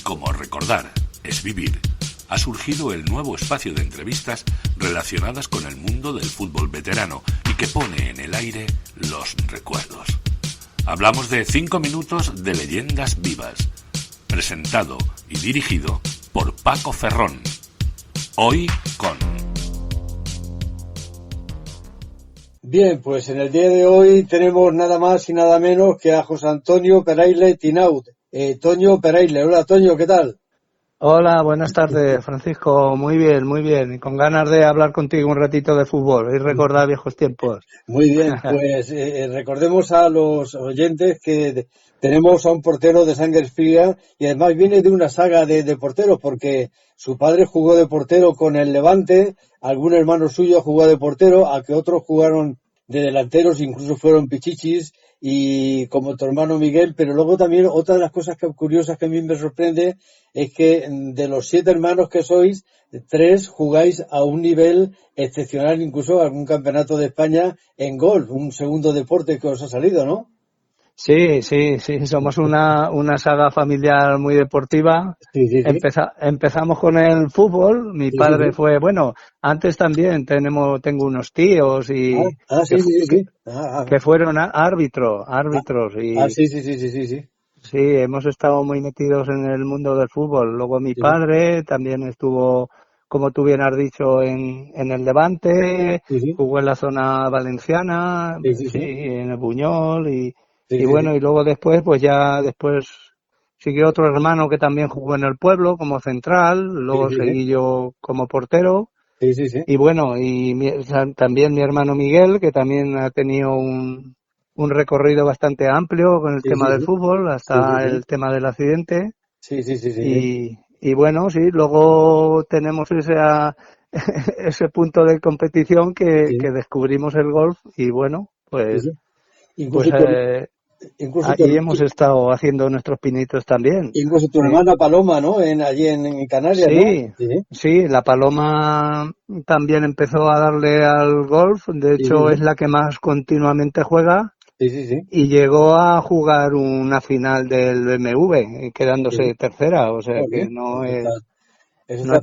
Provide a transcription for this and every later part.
como recordar es vivir, ha surgido el nuevo espacio de entrevistas relacionadas con el mundo del fútbol veterano y que pone en el aire los recuerdos. Hablamos de 5 minutos de leyendas vivas, presentado y dirigido por Paco Ferrón. Hoy con... Bien, pues en el día de hoy tenemos nada más y nada menos que a José Antonio Peraile Tinaud. Toño Peraile. Hola, Toño, ¿qué tal? Hola, buenas tardes, Francisco. Muy bien. Y con ganas de hablar contigo un ratito de fútbol y recordar viejos tiempos. Muy bien, pues recordemos a los oyentes que tenemos a un portero de sangre fría y además viene de una saga de porteros porque su padre jugó de portero con el Levante, algún hermano suyo jugó de portero, a que otros jugaron de delanteros, incluso fueron pichichis, y como tu hermano Miguel, pero luego también otra de las cosas curiosas que a mí me sorprende es que de los 7 hermanos que sois, 3 jugáis a un nivel excepcional, incluso algún campeonato de España en golf, un segundo deporte que os ha salido, ¿no? Sí, somos una saga familiar muy deportiva. Sí. Empezamos con el fútbol. Mi padre fue, bueno, antes también tengo unos tíos y que fueron árbitros y sí. sí, hemos estado muy metidos en el mundo del fútbol. Luego mi padre también estuvo, como tú bien has dicho, en el Levante, jugó en la zona valenciana, en el Buñol y bueno, y luego después siguió otro hermano que también jugó en el pueblo como central, luego seguí yo como portero. Y bueno, también mi hermano Miguel, que también ha tenido un recorrido bastante amplio con el tema del fútbol, hasta el tema del accidente. Y bueno, luego tenemos ese punto de competición que descubrimos el golf y bueno, pues ahí hemos estado haciendo nuestros pinitos también. Incluso tu hermana Paloma, ¿no? Allí en Canarias, ¿no? Sí, la Paloma también empezó a darle al golf, de hecho es la que más continuamente juega. Y llegó a jugar una final del BMW, quedándose tercera, o sea que no es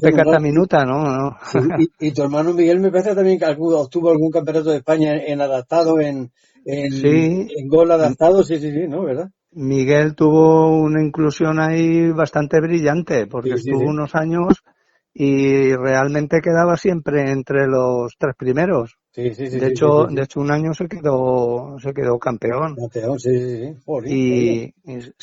pecata minuta, ¿no? Sí, y tu hermano Miguel me parece también que obtuvo algún campeonato de España en adaptado, en gol adaptado, ¿no? ¿Verdad? Miguel tuvo una inclusión ahí bastante brillante, porque estuvo unos años y realmente quedaba siempre entre los 3 primeros. De hecho, un año se quedó campeón. Joder, y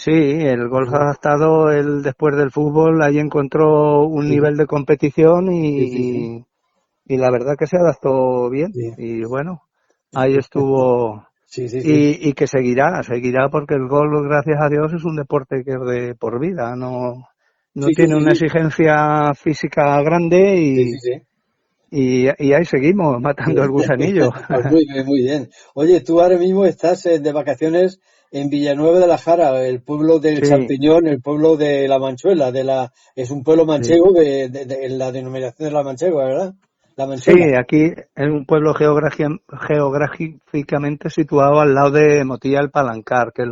el golf adaptado, él después del fútbol, ahí encontró un nivel de competición y la verdad que se adaptó bien. Y bueno, ahí estuvo. Y que seguirá porque el golf, gracias a Dios, es un deporte que es de por vida, no tiene una exigencia física grande y ahí seguimos matando el gusanillo. Pues muy bien. Oye, tú ahora mismo estás de vacaciones en Villanueva de la Jara, el pueblo del champiñón, el pueblo de la manchuela, es un pueblo manchego de la denominación de la manchega, ¿verdad? La manchuela. Sí, aquí es un pueblo geográficamente situado al lado de Motilla del Palancar, que es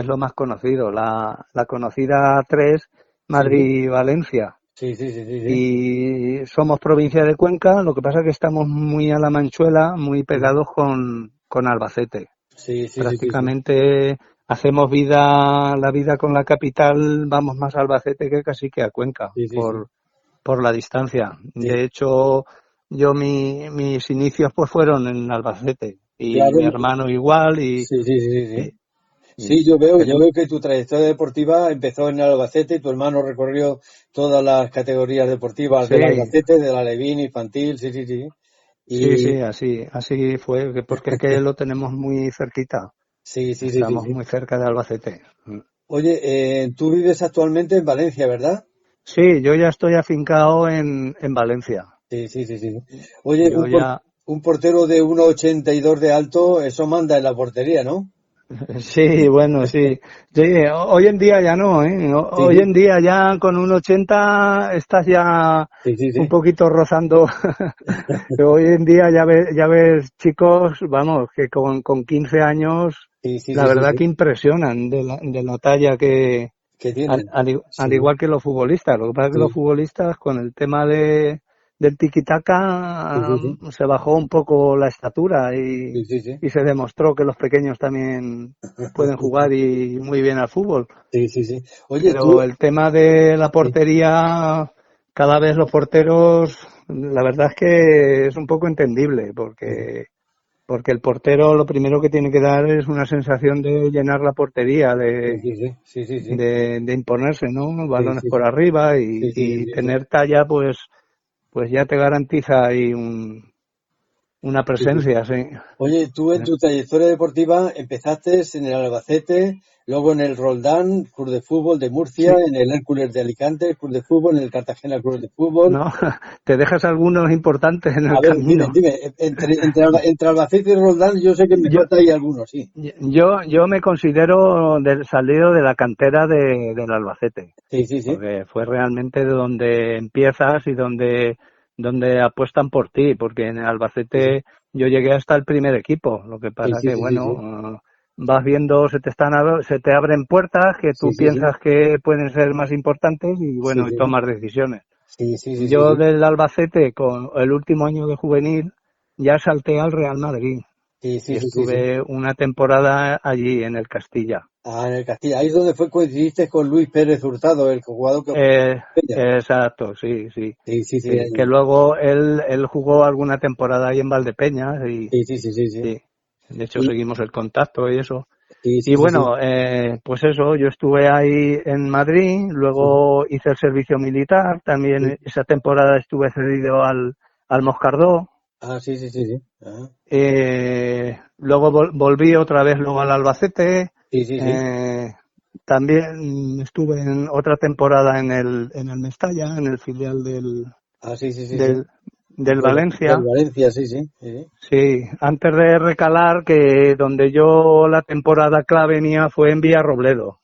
lo más conocido, la conocida 3, Madrid-Valencia. Y somos provincia de Cuenca, lo que pasa es que estamos muy a la manchuela, muy pegados con Albacete. Prácticamente hacemos la vida con la capital, vamos más a Albacete que casi que a Cuenca, por la distancia. De hecho, yo mis inicios pues fueron en Albacete y mi hermano igual Sí, yo veo que tu trayectoria deportiva empezó en Albacete, tu hermano recorrió todas las categorías deportivas del Albacete, de la Alevín, infantil, así fue, porque es que lo tenemos muy cerquita. Estamos muy cerca de Albacete. Oye, tú vives actualmente en Valencia, ¿verdad? Sí, yo ya estoy afincado en Valencia. Sí. Oye, un portero de 1,82 de alto, eso manda en la portería, ¿no? Sí, bueno, sí. Hoy en día ya no, ¿eh? Hoy en día ya con 1,80 estás ya un poquito rozando. Hoy en día ya ves chicos, vamos, que con 15 años, la verdad que impresionan de la talla que que tienen. Al igual que los futbolistas. Lo que pasa es que los futbolistas, con el tema del tiki-taka, se bajó un poco la estatura y se demostró que los pequeños también pueden jugar y muy bien al fútbol. Sí. Oye, pero el tema de la portería, cada vez los porteros, la verdad es que es un poco entendible, porque el portero lo primero que tiene que dar es una sensación de llenar la portería, de imponerse, ¿no? Balones por arriba y tener talla, pues ya te garantiza ahí una presencia, sí. Oye, tú en tu trayectoria deportiva empezaste en el Albacete, luego en el Roldán, Club de Fútbol de Murcia, en el Hércules de Alicante, Club de Fútbol, en el Cartagena, Club de Fútbol. No, te dejas algunos importantes en el camino. Dime, entre Albacete y Roldán yo sé que me falta ahí algunos, sí. Yo me considero salido de la cantera del Albacete. Sí. Porque fue realmente de donde empiezas y donde apuestan por ti, porque en el Albacete yo llegué hasta el primer equipo. Lo que pasa que vas viendo, se te abren puertas que tú piensas que pueden ser más importantes y y tomas decisiones. Yo del Albacete, con el último año de juvenil, ya salté al Real Madrid. Estuve una temporada allí en el Castilla. En el Castilla. Ahí es donde coincidiste con Luis Pérez Hurtado, el jugador que exacto, sí. Que luego él jugó alguna temporada ahí en Valdepeñas y de hecho seguimos el contacto y eso. Pues eso, yo estuve ahí en Madrid, luego hice el servicio militar, también esa temporada estuve cedido al Moscardó. Sí. Luego volví otra vez luego al Albacete. También estuve en otra temporada en el Mestalla, en el filial del Valencia. Del Valencia, sí. Sí, antes de recalar que donde yo la temporada clave mía fue en Villarrobledo.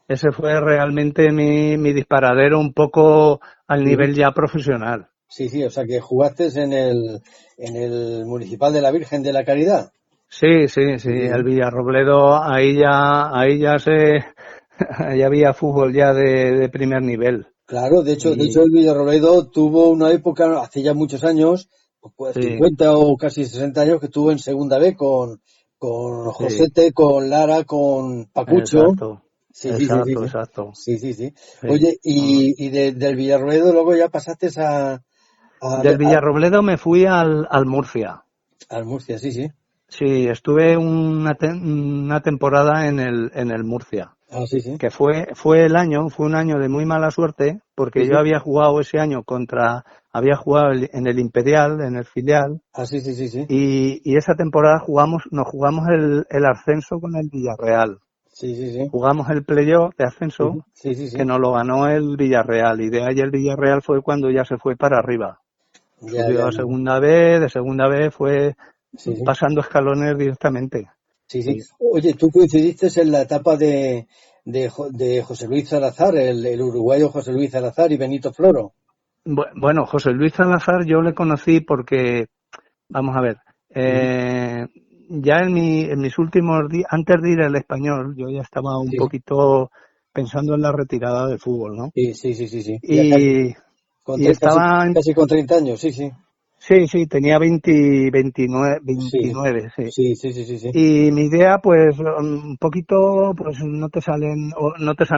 Ese fue realmente mi disparadero un poco al nivel ya profesional. Sí, o sea que jugaste en el Municipal de la Virgen de la Caridad. Sí, el Villarrobledo, ahí ya había fútbol ya de primer nivel. Claro, de hecho el Villarrobledo tuvo una época, hace ya muchos años, 50 o casi 60 años, que estuvo en Segunda B con Josete, con Lara, con Pacucho. Exacto. Sí. Oye, y del Villarrobledo luego ya pasaste del Villarrobledo me fui al Murcia. Al Murcia, sí. Sí, estuve una temporada en el Murcia. Sí. Que fue un año de muy mala suerte, porque yo había jugado ese año había jugado en el Imperial, en el filial. Sí. Y esa temporada nos jugamos el ascenso con el Villarreal. Sí. Jugamos el playoff de ascenso, que nos lo ganó el Villarreal, y de ahí el Villarreal fue cuando ya se fue para arriba. Subió a Segunda B, de Segunda B fue pasando escalones directamente. Sí. Oye, tú coincidiste en la etapa de José Luis Salazar, el uruguayo José Luis Salazar y Benito Floro. Bueno, José Luis Salazar yo le conocí porque, vamos a ver, ya en mis últimos días, antes de ir al Español, yo ya estaba un poquito pensando en la retirada del fútbol, ¿no? Sí. Y estaba casi con 30 años, sí. Sí, tenía 29, sí. Sí. Y mi idea, pues, un poquito, pues, no te salen,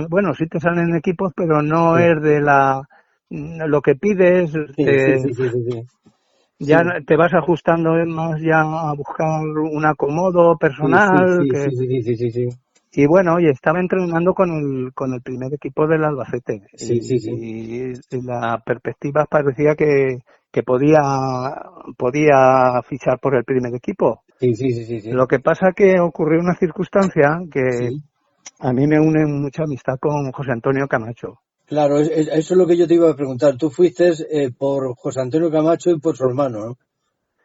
bueno, sí te salen equipos, pero no es de lo que pides. Sí. Ya te vas ajustando más ya a buscar un acomodo personal. Sí. Y bueno, y estaba entrenando con el primer equipo del Albacete. Sí. Y la perspectiva parecía que podía fichar por el primer equipo. Sí. Lo que pasa que ocurrió una circunstancia que a mí me une mucha amistad con José Antonio Camacho. Claro, eso es lo que yo te iba a preguntar. Tú fuiste por José Antonio Camacho y por su hermano, ¿no?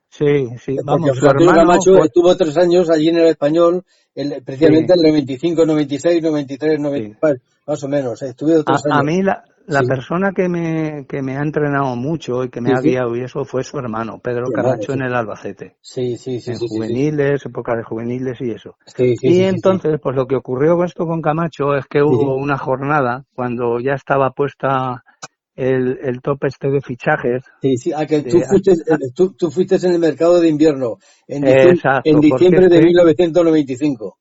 Sí, vamos, José Antonio Camacho estuvo 3 años allí en el Español, precisamente en el 95, 96, 93, 94, más o menos. Estuve 3 años. A mí La persona que me ha entrenado mucho y que me ha guiado y eso fue su hermano, Pedro Camacho, en el Albacete. En juveniles, época de juveniles y eso. Y entonces, pues lo que ocurrió con esto con Camacho es que hubo una jornada cuando ya estaba puesta el tope este de fichajes. Que tú fuiste en el mercado de invierno, exacto, en diciembre de 1995.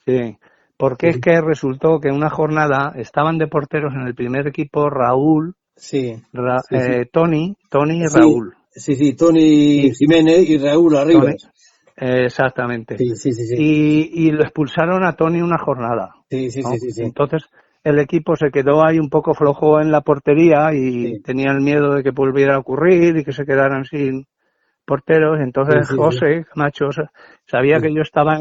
Sí. Porque es que resultó que en una jornada estaban de porteros en el primer equipo Raúl, Tony y Raúl. Tony Jiménez y Raúl Arribas. Exactamente. Y lo expulsaron a Tony una jornada. Entonces el equipo se quedó ahí un poco flojo en la portería y tenían miedo de que volviera a ocurrir y que se quedaran sin porteros. Entonces José Camacho sabía que yo estaba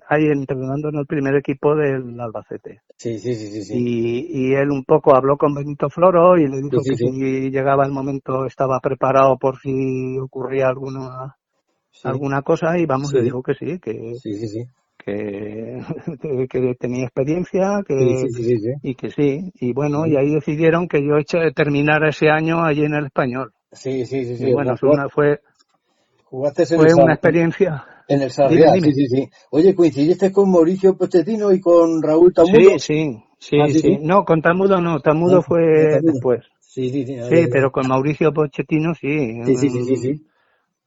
ahí entrenando en el primer equipo del Albacete. Y él un poco habló con Benito Floro y le dijo que si llegaba el momento estaba preparado por si ocurría alguna cosa, y le dijo que sí, que tenía experiencia, y que sí. Y bueno, y ahí decidieron que yo terminara ese año allí en el Español. Y bueno, fue una experiencia. En el Sarriá, sí. Oye, ¿coincidiste con Mauricio Pochettino y con Raúl Tamudo? Sí. No, con Tamudo no, Tamudo fue después. Sí, pero con Mauricio Pochettino sí.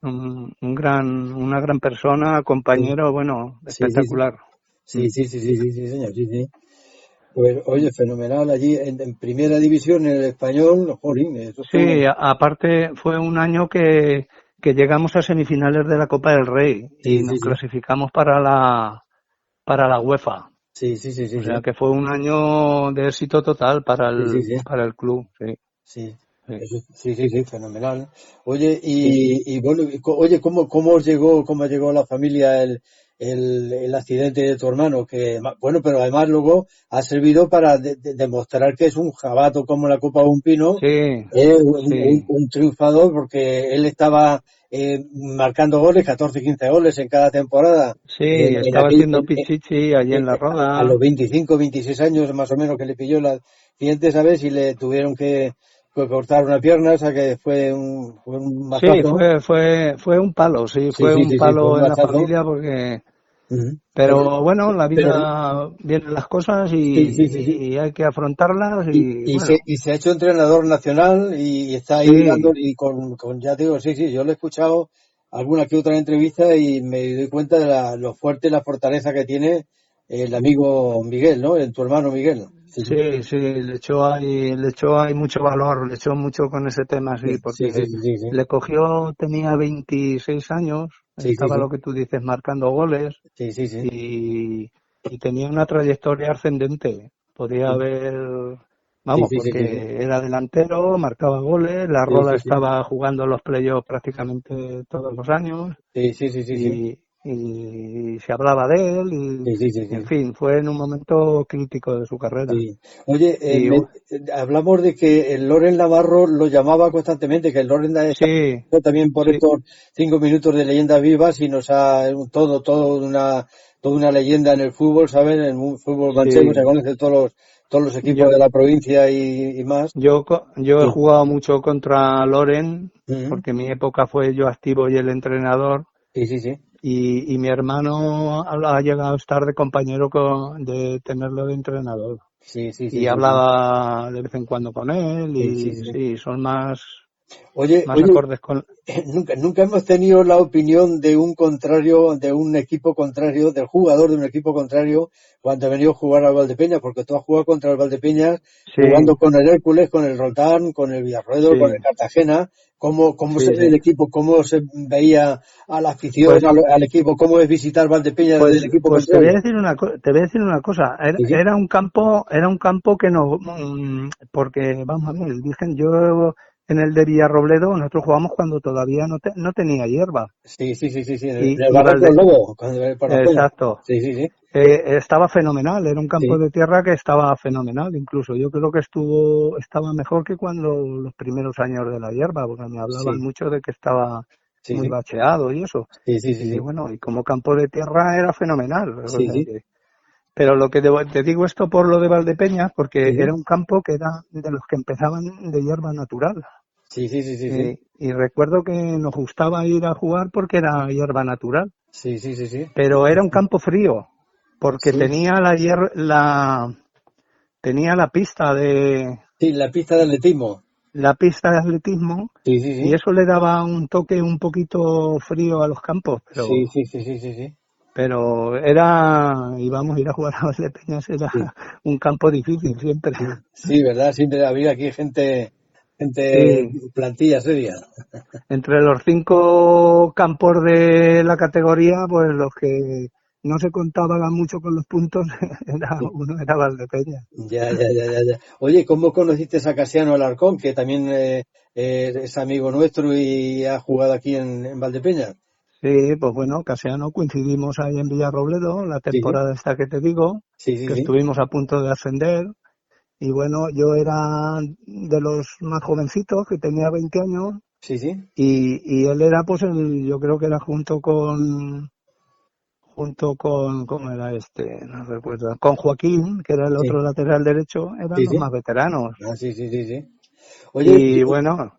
Una gran persona, compañero, bueno, espectacular. Sí, señor, sí. Pues, oye, fenomenal allí en primera división en el Español, jolín. Aparte fue un año que llegamos a semifinales de la Copa del Rey y nos clasificamos para la UEFA. O sea que fue un año de éxito total para el club. Sí, fenomenal. Oye, y bueno, oye, ¿cómo llegó la familia el accidente de tu hermano? Que bueno, pero además luego ha servido para demostrar que es un jabato como la copa de un pino, un triunfador, porque él estaba marcando goles, 14, 15 goles en cada temporada. Estaba haciendo pichichi allí en la Roda. A los 25, 26 años más o menos que le pilló la accidente, ¿sabes? Y le tuvieron que cortar una pierna, o sea que fue un mazazo. Fue un palo, fue un palo en la familia porque... Pero bueno, la vida vienen las cosas y hay que afrontarlas y se ha hecho entrenador nacional y está ahí dando, y con ya digo, yo lo he escuchado alguna que otra entrevista y me doy cuenta de lo fuerte y la fortaleza que tiene el amigo Miguel, ¿no? Tu hermano Miguel. Le echó ahí mucho valor, le echó mucho con ese tema, porque le cogió, tenía 26 años, estaba lo que tú dices, marcando goles, y tenía una trayectoria ascendente, podía haber, porque era delantero, marcaba goles, la Roda estaba jugando los playoffs prácticamente todos los años, y se hablaba de él y en fin, fue en un momento crítico de su carrera. Oye, hablamos de que el Loren Navarro lo llamaba constantemente, que el Loren también por estos 5 minutos de leyendas vivas y nos ha toda una leyenda en el fútbol, ¿saben? En el fútbol manchego se conoce todos los equipos de la provincia y más. Yo he jugado mucho contra Loren, porque en mi época fue yo activo y el entrenador. Y mi hermano ha llegado a estar de compañero de tenerlo de entrenador. Hablaba de vez en cuando con él y son más acordes con... Nunca hemos tenido la opinión de un equipo contrario, del jugador de un equipo contrario cuando ha venido a jugar al Valdepeñas, porque tú has jugado contra el Valdepeñas jugando con el Hércules, con el Rotán, con el Villarruedo, con el Cartagena. ¿Cómo se ve el equipo? ¿Cómo se veía a la afición, al equipo? ¿Cómo es visitar Valdepeñas del equipo contrario? Te voy a decir una cosa. Era un campo que no... Porque, vamos a ver, dicen yo... En el de Villarrobledo nosotros jugamos cuando todavía no tenía hierba. En el Barranco del Lobo. Exacto. Estaba fenomenal, era un campo de tierra que estaba fenomenal, incluso yo creo que estaba mejor que cuando los primeros años de la hierba, porque me hablaban mucho de que estaba muy bacheado y eso. Y bueno, y como campo de tierra era fenomenal. Pero lo que te digo esto por lo de Valdepeñas, porque era un campo que era de los que empezaban de hierba natural. Sí. Y recuerdo que nos gustaba ir a jugar porque era hierba natural. Sí. Pero era un campo frío, porque tenía tenía la pista de... Sí, la pista de atletismo. La pista de atletismo, y eso le daba un toque un poquito frío a los campos, pero... Sí. Pero íbamos a ir a jugar a Valdepeñas, era un campo difícil siempre. Sí, ¿verdad? Siempre había aquí gente plantilla seria. Entre los 5 campos de la categoría, pues los que no se contaban mucho con los puntos, uno era Valdepeñas. Ya. Oye, ¿cómo conociste a Casiano Alarcón, que también es amigo nuestro y ha jugado aquí en Valdepeñas? Sí, pues bueno, Casiano coincidimos ahí en Villarrobledo, la temporada esta que te digo, que estuvimos a punto de ascender. Y bueno, yo era de los más jovencitos, que tenía 20 años. Y él era, pues, yo creo que era junto con, ¿cómo era este? No recuerdo. Con Joaquín, que era el otro lateral derecho, eran los más veteranos. Sí. Oye, y bueno,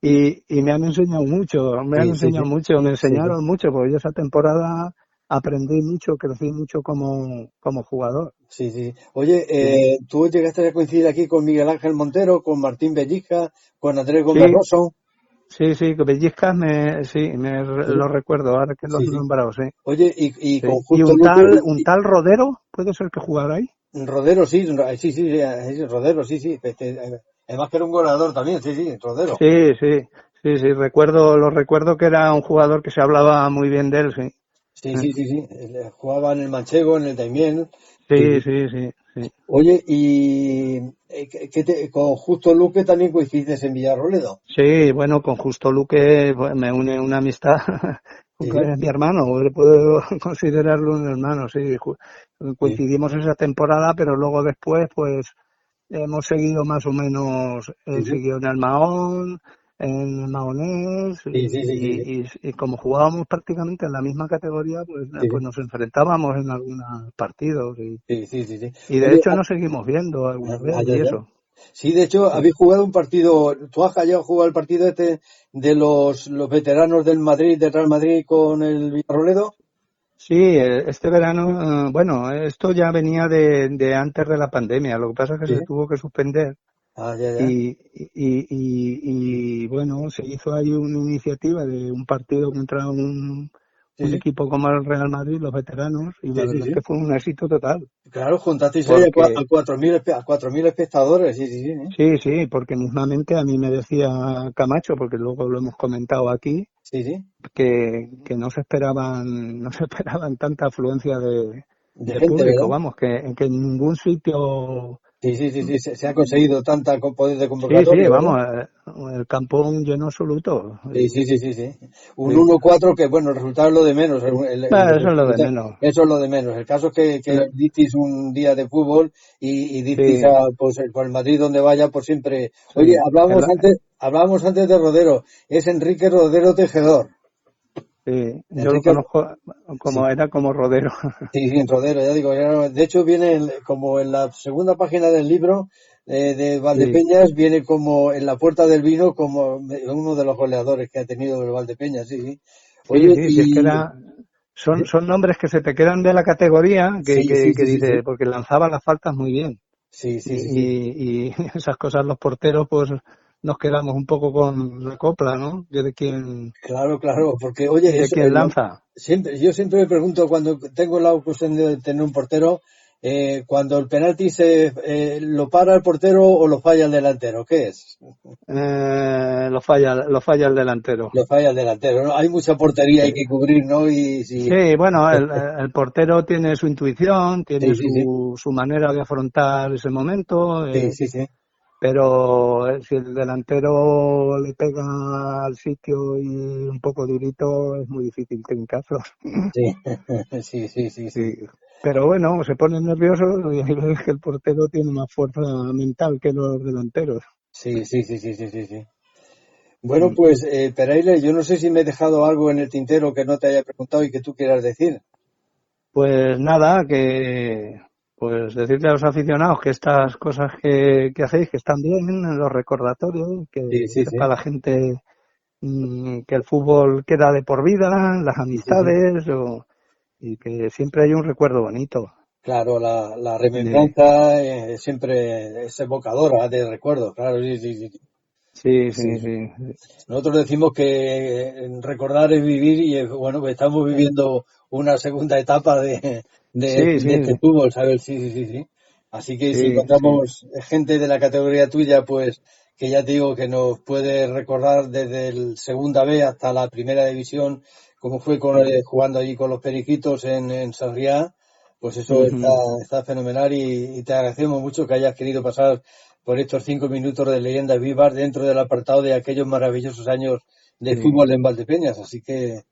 y me han enseñado mucho, me enseñaron mucho, porque yo esa temporada aprendí mucho, crecí mucho como jugador. Sí. Oye, ¿tú llegaste a coincidir aquí con Miguel Ángel Montero, con Martín Bellica, con Andrés Gómez Rosso? Sí, con Belliscas lo recuerdo, ahora que los he nombrado, sí. Oye, y con y un tal Rodero, ¿puede ser que jugara ahí? Rodero, sí, Rodero, sí. Además que era un goleador también, Rodero. Sí, lo recuerdo que era un jugador que se hablaba muy bien de él, sí. Sí. Jugaba en el Manchego, en el Daimiel. Sí. Oye, y con Justo Luque también coincides en Villarroledo. Sí, bueno, con Justo Luque me une una amistad. Es mi hermano, puedo considerarlo un hermano, sí. Coincidimos esa temporada, pero luego después, pues, hemos seguido más o menos, él siguió en el Mahón, en el Mahonés, y como jugábamos prácticamente en la misma categoría, pues nos enfrentábamos en algunos partidos. Y de hecho nos seguimos viendo alguna vez y eso. Sí, de hecho, habéis jugado un partido, ¿tú has llegado a jugar el partido de los veteranos del Madrid, del Real Madrid con el Villarroledo? Sí, este verano, bueno, esto ya venía de antes de la pandemia, lo que pasa es que se tuvo que suspender. Y bueno, se hizo ahí una iniciativa de un partido contra un equipo como el Real Madrid, los veteranos, y la verdad es que fue un éxito total. Claro, juntasteis ahí a 4.000 espectadores, Sí, porque mismamente a mí me decía Camacho, porque luego lo hemos comentado aquí, que no se esperaban tanta afluencia de gente, público, ¿verdad? vamos, que en ningún sitio... Sí, se ha conseguido tanta poder de convocatoria. Sí, vamos, el campo lleno absoluto. Sí. Un 1-4 que, bueno, el resultado es lo de menos. Eso es lo de menos. Eso es lo de menos. El caso es que disteis un día de fútbol y disteis pues por el Madrid donde vaya por siempre. Oye, hablábamos antes de Rodero. Es Enrique Rodero Tejedor. Sí, yo lo conozco era como Rodero. Sí, Rodero, ya digo. De hecho, viene como en la segunda página del libro de Valdepeñas, viene como en la puerta del vino como uno de los goleadores que ha tenido el Valdepeñas, sí. Oye, sí, es que son nombres que se te quedan de la categoría, que dice, porque lanzaba las faltas muy bien. Sí. Y esas cosas los porteros, pues nos quedamos un poco con la copla, ¿no? De quién... Claro, porque oye... ¿De quién lanza? Yo siempre me pregunto cuando tengo la ocasión de tener un portero, cuando el penalti ¿lo para el portero o lo falla el delantero? ¿Qué es? Lo falla el delantero. Lo falla el delantero, ¿no? Hay mucha portería hay que cubrir, ¿no? Sí, bueno, el portero tiene su intuición, tiene su manera de afrontar ese momento. Sí. Pero si el delantero le pega al sitio y un poco durito, es muy difícil trincarlo. Sí. Pero bueno, se pone nervioso y hay veces que el portero tiene más fuerza mental que los delanteros. Sí. Bueno, pues, Pereire, yo no sé si me he dejado algo en el tintero que no te haya preguntado y que tú quieras decir. Pues nada, pues decirle a los aficionados que estas cosas que hacéis, que están bien, los recordatorios, que sepa la gente que el fútbol queda de por vida, las amistades, y que siempre hay un recuerdo bonito. Claro, la remembranza siempre es evocadora de recuerdos, claro, sí. Nosotros decimos que recordar es vivir y bueno, pues estamos viviendo una segunda etapa de este fútbol, ¿sabes? Sí. Así que si encontramos gente de la categoría tuya, pues que ya te digo que nos puede recordar desde el segunda B hasta la primera división, como fue jugando allí con los Periquitos en Sarriá, pues eso está fenomenal y te agradecemos mucho que hayas querido pasar por estos 5 minutos de Leyendas Vivas dentro del apartado de aquellos maravillosos años de fútbol en Valdepeñas. Así que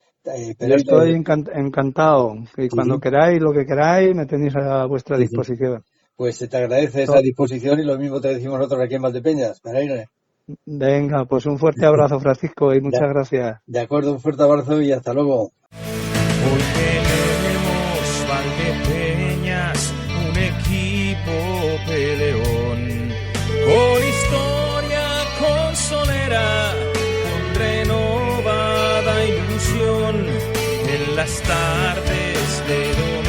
yo estoy encantado. Y cuando queráis, lo que queráis, me tenéis a vuestra disposición. Pues se te agradece esa disposición y lo mismo te decimos nosotros aquí en Valdepeñas. Venga, pues un fuerte abrazo, Francisco, y muchas gracias. De acuerdo, un fuerte abrazo y hasta luego. Porque tenemos Valdepeñas, un equipo peleón, con historia, con solera, con renovada ilusión, en las tardes de domingo